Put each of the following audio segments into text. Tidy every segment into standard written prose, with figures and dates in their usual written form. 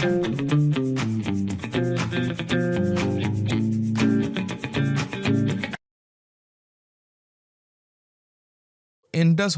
Indus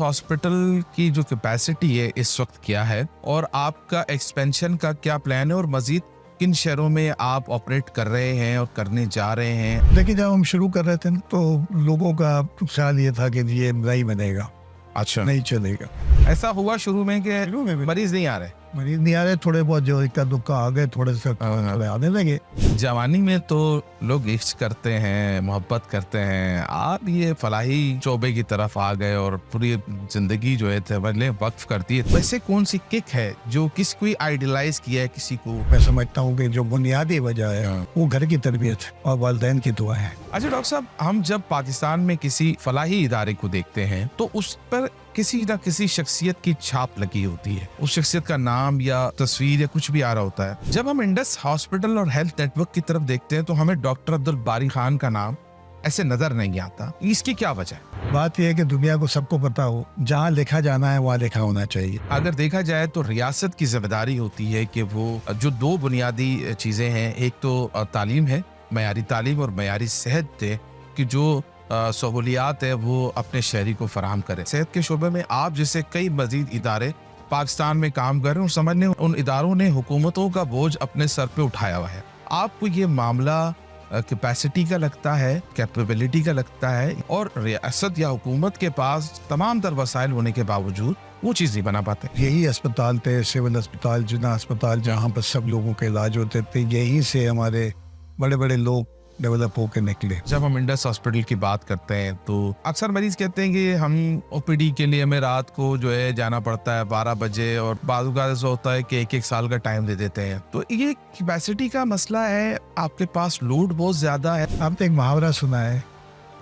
hospital की जो capacity है इस वक्त क्या है, और आपका एक्सपेंशन का क्या प्लान है, और मजीद किन शहरों में आप ऑपरेट कर रहे हैं और करने जा रहे हैं? देखिए, जब हम शुरू कर रहे थे तो लोगों का ख्याल ये था कि ये नहीं बनेगा, अच्छा, नहीं चलेगा। ऐसा हुआ शुरू में कि शुरू में भी मरीज नहीं आ रहे? मरीज नहीं आ रहे, थोड़े बहुत जो इक्का दुक्का आ गए, थोड़े से आने लगे। जवानी में तो लोग इश्क करते हैं, मोहब्बत करते हैं, आप ये फलाही शोबे की तरफ आ गए और पूरी जिंदगी जो है तवल्ले वक्फ कर दी। वैसे कौन सी किक है जो किसी को आइडियलाइज किया है किसी को? मैं समझता हूँ कि जो बुनियादी वजह है वो घर की तरबियत और वालिदैन की दुआ है। अच्छा डॉक्टर साहब, हम जब पाकिस्तान में किसी फलाही इदारे को देखते हैं तो उस पर किसी न किसी शख्सियत की छाप लगी होती है, उस शख्सियत का नाम या तस्वीर या कुछ भी आ रहा होता है। जब हम इंडस हॉस्पिटल और हेल्थ नेटवर्क की तरफ देखते हैं तो हमें डॉक्टर अब्दुल बारी खान का नाम ऐसे नजर नहीं आता। इसकी क्या वजह है? बात यह है कि दुनिया को सबको पता हो, जहाँ लिखा जाना है वहाँ लिखा होना चाहिए। अगर देखा जाए तो रियासत की जिम्मेदारी होती है कि वो जो दो बुनियादी चीजें हैं, एक तो तालीम है, मयारी तालीम, और मयारी सेहत है कि जो सहूलियात है वो अपने शहरी को फराहम करे। सेहत के शोबे में आप जैसे कई मजीद इदारे पाकिस्तान में काम कर रहे हैं, समझने उन इदारों ने हुकूमतों का बोझ अपने सर पे उठाया हुआ है। आपको ये मामला कैपेसिटी का लगता है, कैपेबिलिटी का लगता है, और रियासत या हुकूमत के पास तमाम तर वसाइल होने के बावजूद वो चीज़ नहीं बना पाते? यही अस्पताल थे, सिविल अस्पताल, जिना अस्पताल, जहाँ पर सब लोगों के इलाज होते थे, यहीं से हमारे बड़े बड़े लोग डेवलप होकर निकले। जब हम इंडस हॉस्पिटल की बात करते हैं तो अक्सर मरीज कहते हैं कि हम ओपीडी के लिए हमें रात को जो है जाना पड़ता है 12 बजे, और बाज़ ऐसा होता है कि एक साल का टाइम दे देते हैं। तो ये कैपेसिटी का मसला है, आपके पास लोड बहुत ज्यादा है। आपने एक मुहावरा सुना है,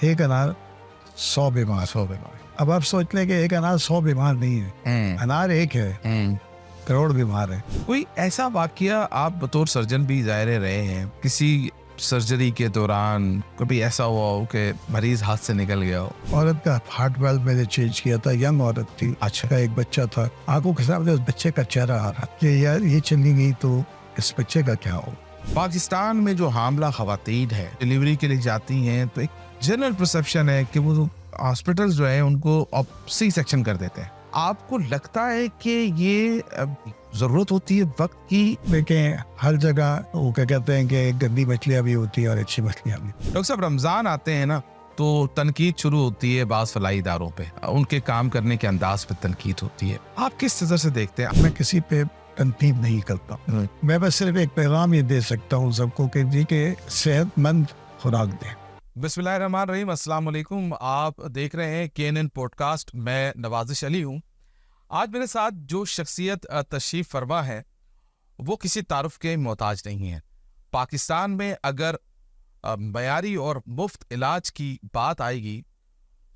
एक अनार 100 बीमार। अब आप सोच लें कि एक अनार 100 बीमार नहीं है, अनार एक है, करोड़ बीमार है। कोई ऐसा वाकया आप बतौर सर्जन भी ज़ाहिर रहे हैं, किसी सर्जरी के दौरान कभी ऐसा हुआ हो कि मरीज हाथ से निकल गया हो? औरत का हार्ट वाल्व मैंने चेंज किया था, यंग औरत थी, अच्छा, एक बच्चा था, आंखों के सामने उस बच्चे का चेहरा आ रहा कि यार ये चली गई तो इस बच्चे का क्या हो। पाकिस्तान में जो हामला खवातीन है डिलीवरी के लिए जाती हैं तो एक जनरल परसेप्शन है कि वो हॉस्पिटल्स जो है उनको सी सेक्शन कर देते हैं। आपको लगता है कि ये जरूरत होती है वक्त की? देखें, हर जगह वो क्या कहते हैं कि गंदी मछलियाँ भी होती है और अच्छी मछलियाँ भी। डॉक्टर साहब, रमजान आते हैं ना तो तनकीद शुरू होती है बाज़ फलाही इदारों पे, उनके काम करने के अंदाज पे तनकीद होती है। आप किस नजर से देखते हैं? मैं किसी पे तनकीद नहीं करता, मैं बस सिर्फ एक पैगाम ये दे सकता हूँ सबको कि जी के सेहतमंद खुराक दें। बिस्मिल्लाहिर्रहमानिर्रहीम, अस्सलाम वालेकुम। आप देख रहे हैं KNN पॉडकास्ट। मैं नवाजिश अली हूँ। आज मेरे साथ जो शख्सियत तशरीफ फरमा है वो किसी तारुफ के मोहताज नहीं है। पाकिस्तान में अगर मयारी और मुफ्त इलाज की बात आएगी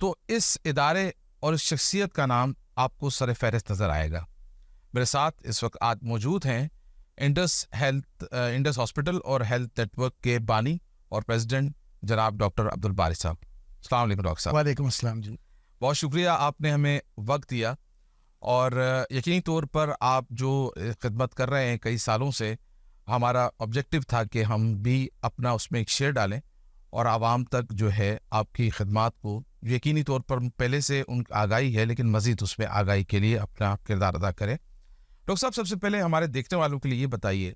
तो इस इदारे और इस शख्सियत का नाम आपको सर फहरिस्त नजर आएगा। मेरे साथ इस वक्त आज मौजूद हैं इंडस हॉस्पिटल और हेल्थ नेटवर्क के बानी और प्रेसिडेंट जनाब डॉक्टर अब्दुल बारी साहब। अस्सलाम वालेकुम डॉक्टर साहब। वालेकुम अस्सलाम जी। बहुत शुक्रिया, आपने हमें वक्त दिया, और यकीनी तौर पर आप जो खिदमत कर रहे हैं कई सालों से, हमारा ऑब्जेक्टिव था कि हम भी अपना उसमें एक शेयर डालें और आवाम तक जो है आपकी खिदमत को यकीनी तौर पर पहले से उन आगाही है लेकिन मज़ीद उसमें आगाही के लिए अपना किरदार अदा करें। डॉक्टर साहब, सबसे पहले हमारे देखने वालों के लिए ये बताइए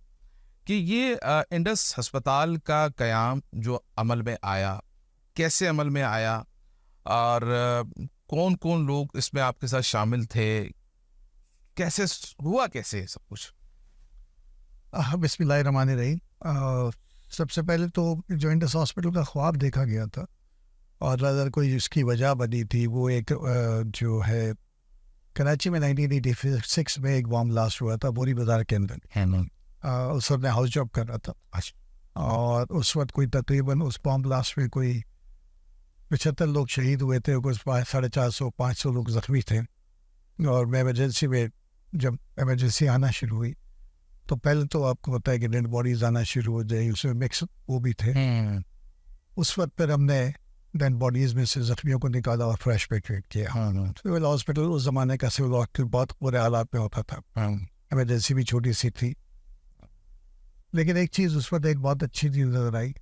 कि ये इंडस अस्पताल का क़याम जो अमल में आया, कैसे अमल में आया, और कौन कौन लोग इसमें आपके साथ शामिल थे, कैसे हुआ, कैसे सब कुछ? बिस्मिल्लाहिर्रहमानिर्रहीम। सबसे पहले तो जो इंडस हॉस्पिटल का ख्वाब देखा गया था और अगर कोई उसकी वजह बनी थी, वो एक जो है कराची में 1986 में एक बॉम्ब ब्लास्ट हुआ था बोरी बाजार के अंदर। उस वक्त मैं हाउस जॉब कर रहा था, और उस वक्त कोई तकरीबन उस बॉम्ब ब्लास्ट में कोई 75 लोग शहीद हुए थे, कुछ 450-500 लोग ज़ख्मी थे। और मैं इमरजेंसी में जब इमरजेंसी आना शुरू हुई तो पहले तो आपको पता है कि डेड बॉडीज आना शुरू हो जाए, उसमें मिक्स वो भी थे। उस वक्त पर हमने डेड बॉडीज में से ज़ख्मियों को निकाला और फ्रेश पे ट्रीट किया। सिविल हॉस्पिटल उस ज़माने का सिविल हॉस्पिटल बहुत बुरे हालात में होता था, इमरजेंसी भी छोटी सी थी, لیکن ایک چیز اس وقت ایک بہت اچھی چیز نظر آئی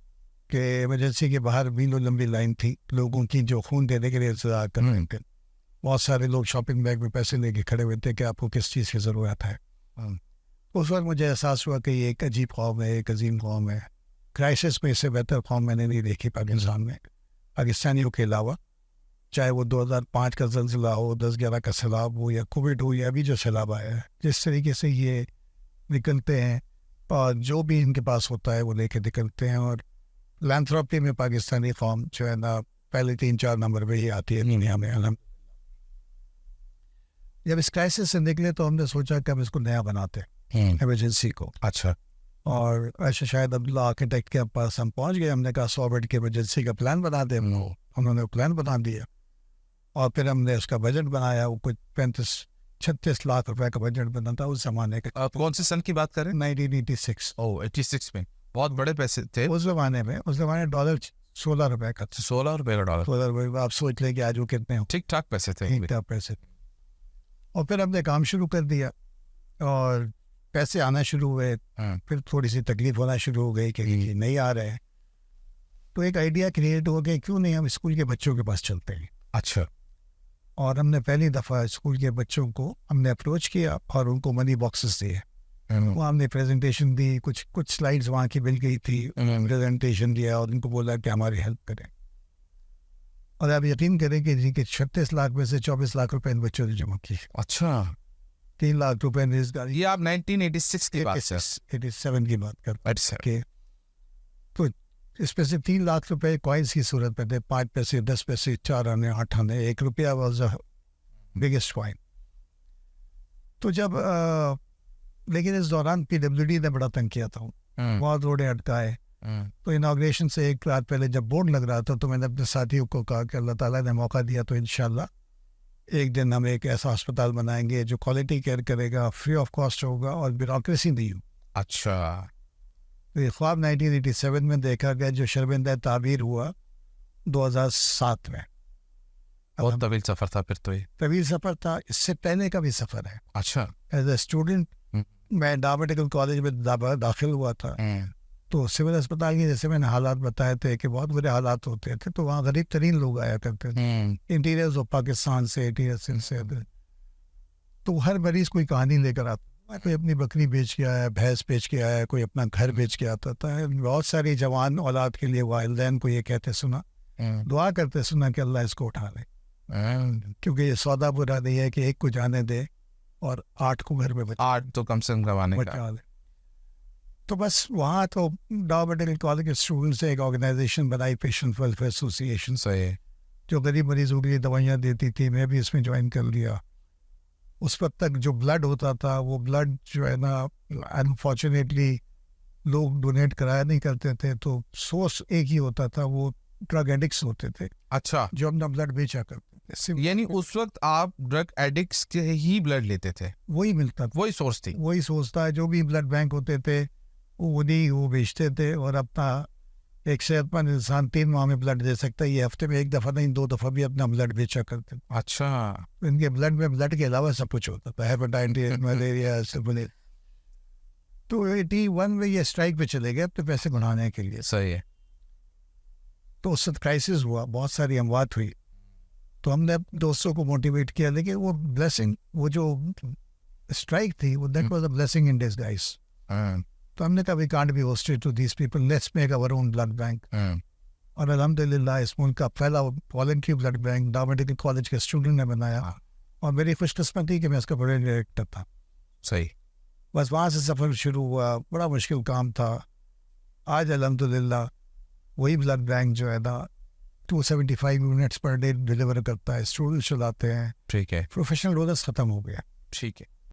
کہ ایمرجنسی کے باہر میلوں لمبی لائن تھی لوگوں کی جو خون دینے کے لیے انتظار کر رہے تھے. بہت سارے لوگ شاپنگ بیگ میں پیسے لے کے کھڑے ہوئے تھے کہ آپ کو کس چیز کی ضرورت ہے. اس وقت مجھے احساس ہوا کہ یہ ایک عجیب قوم ہے, ایک عظیم قوم ہے. کرائسس میں اس سے بہتر قوم میں نے نہیں دیکھی پاکستان میں, پاکستانیوں کے علاوہ, چاہے وہ 2005 کا زلزلہ ہو, 10/11 کا سیلاب ہو, یا کووڈ ہو, یا ابھی جو سیلاب آیا ہے. جس طریقے سے یہ نکلتے ہیں اور جو بھی ان کے پاس ہوتا ہے وہ لے کے نکلتے ہیں. اور لینتھراپی میں پاکستانی قوم جو ہے نا پہلے 3-4 نمبر پہ ہی آتی ہے دنیا میں. جب اس کرائسس سے نکلے تو ہم نے سوچا کہ ہم اس کو نیا بناتے ہیں ایمرجنسی کو. اچھا. اور ایسے شاید عبداللہ آرکیٹیکٹ کے پاس ہم پہنچ گئے. ہم نے کہا 100 بیڈ کی ایمرجنسی کا پلان بنا دیں. انہوں نے پلان بنا دیا اور پھر ہم نے اس کا بجٹ بنایا. وہ کچھ 35-36 لاکھ روپے کا بجٹ بنا تھا اس زمانے کا. آپ کون سے سن کی بات کر رہے ہیں؟ 1986. 86 میں بہت بڑے پیسے تھے اس زمانے میں. اس زمانے ڈالر 16 روپے کا تھا. 16 روپے کا ڈالر. 16 روپے. آپ سوچ لیں کہ آج وہ کتنے ہوں. ٹھیک ٹھاک پیسے تھے. ٹھیک ٹھاک پیسے. اور پھر ہم نے کام شروع کر دیا اور پیسے آنا شروع ہوئے. پھر تھوڑی سی تکلیف ہونا شروع ہو گئی کہ نہیں آ رہے. تو ایک آئیڈیا کریٹ ہو گیا کیوں نہیں ہم اسکول کے بچوں کے پاس چلتے ہیں. اچھا. اور ہم نے پہلی دفعہ اسکول کے بچوں کو ہم نے اپروچ کیا اور ان کو منی باکسز دیے. وہاں ہم نے پریزنٹیشن دی. کچھ سلائڈز وہاں کی مل گئی تھی. پریزنٹیشن دیا اور ان کو بولا کہ ہماری ہیلپ کریں. اور آپ یقین کریں کہ جی کہ 36 لاکھ میں سے 24 لاکھ روپے ان بچوں نے جمع کی. اچھا. 3 لاکھ روپے روزگاری. یہ آپ 1986 کی بات ہے. 87 کی بات کرتے ہیں. تو اس میں سے 3 لاکھ روپے کوائنس کی صورت میں تھے. 5 پیسے, 10 پیسے, 4 آنے, 8 آنے. 1 روپیہ واز بگیسٹ کوائن. تو جب لیکن اس دوران PWD نے بڑا تنگ کیا تھا. بہت روڈیں اٹکائے. تو اناگریشن سے 1 رات پہلے جب بورڈ لگ رہا تھا تو میں نے اپنے ساتھیوں کو کہا کہ اللہ تعالیٰ نے موقع دیا تو انشاءاللہ ایک دن ہم ایک ایسا ہسپتال بنائیں گے جو کوالٹی کیئر کرے گا, فری آف کاسٹ ہوگا اور بیوروکریسی نہیں ہو. اچھا. یہ خواب 1987 میں دیکھا گیا جو شرمندہ تعبیر ہوا 2007 میں. بہت طویل سفر تھا پھر. تو یہ طویل سفر تھا. اس سے پہلے کا بھی سفر ہے. اچھا. ایز اے اسٹوڈنٹ میں ڈا میڈیکل کالج میں داخل ہوا تھا. تو سول اسپتال کے جیسے میں نے حالات بتائے تھے کہ بہت برے حالات ہوتے تھے. تو وہاں غریب ترین لوگ آیا کرتے تھے انٹیریئرز آف پاکستان سے, انٹیریئر سے. تو ہر مریض کوئی کہانی لے کر آتا. کوئی اپنی بکری بیچ کے آیا, بھینس بیچ کے آیا, کوئی اپنا گھر بیچ کے آتا تھا. بہت ساری جوان اولاد کے لیے والدین کو یہ کہتے سنا, دعا کرتے سنا کہ اللہ اس کو اٹھا لے, کیونکہ یہ سودا برا نہیں ہے کہ ایک کو جانے دے اور 8 کو گھر میں 8 تو کم سے کم کروانے کا. تو بس وہاں تو ڈا میڈیکل کالج کے اسٹوڈنٹس سے ایک آرگنائزیشن بنائی, پیشنٹ ویلفیئر ایسوسیشن سے, جو غریب مریضوں کے لیے دوائیاں دیتی تھی. میں بھی اس میں جوائن کر لیا. اس وقت تک جو بلڈ ہوتا تھا وہ بلڈ جو ہے نا انفارچونیٹلی لوگ ڈونیٹ کرایا نہیں کرتے تھے. تو سورس ایک ہی ہوتا تھا, وہ ڈرگ ایڈکٹس ہوتے تھے. اچھا. جو اپنا بلڈ بیچا کرتے تھے. یعنی اس وقت آپ ڈرگ ایڈکٹس کے ہی بلڈ لیتے تھے؟ وہی ملتا تھا, وہی سورس تھی. وہی سورس تھا. جو بھی بلڈ بینک ہوتے تھے وہ بیچتے تھے. اور اپنا ایک صحت مند انسان 3 ماہ میں بلڈ دے سکتا ہے. یہ ہفتے میں 1 دفعہ نہیں 2 دفعہ بھی اپنا بلڈ بیچا کرتے. اچھا. ان کے بلڈ میں بلڈ کے علاوہ سب کچھ ہوتا تھا, ہیپاٹائٹس, ملیریا, سفلس. تو 81 میں یہ اسٹرائک پہ چلے گئے اپنے پیسے بڑھانے کے لیے. صحیح ہے. تو اس سے کرائسس ہوا, بہت ساری اموات ہوئی. تو ہم نے دوستوں کو موٹیویٹ کیا. لیکن وہ بلیسنگ, وہ جو اسٹرائک تھی وہ that was a blessing in disguise. تو ہم نے کہا we can't be hostage to these people, let's make our own blood bank. اور الحمدللہ اس ملک کا پہلا voluntary blood bank Dow medical college کے اسٹوڈنٹ نے بنایا. اور میری خوش قسمتی کہ میں اس کا بڑے ڈائریکٹر تھا. صحیح. بس وہاں سے سفر شروع ہوا. بڑا مشکل کام تھا. آج الحمدللہ وہی بلڈ بینک جو ہے نا 275 یونٹس پر ڈے ڈلیور کرتا ہے. اسٹوڈنٹ چلاتے ہیں. ٹھیک ہے. پروفیشنل رولرس ختم ہو گیا. ٹھیک ہے.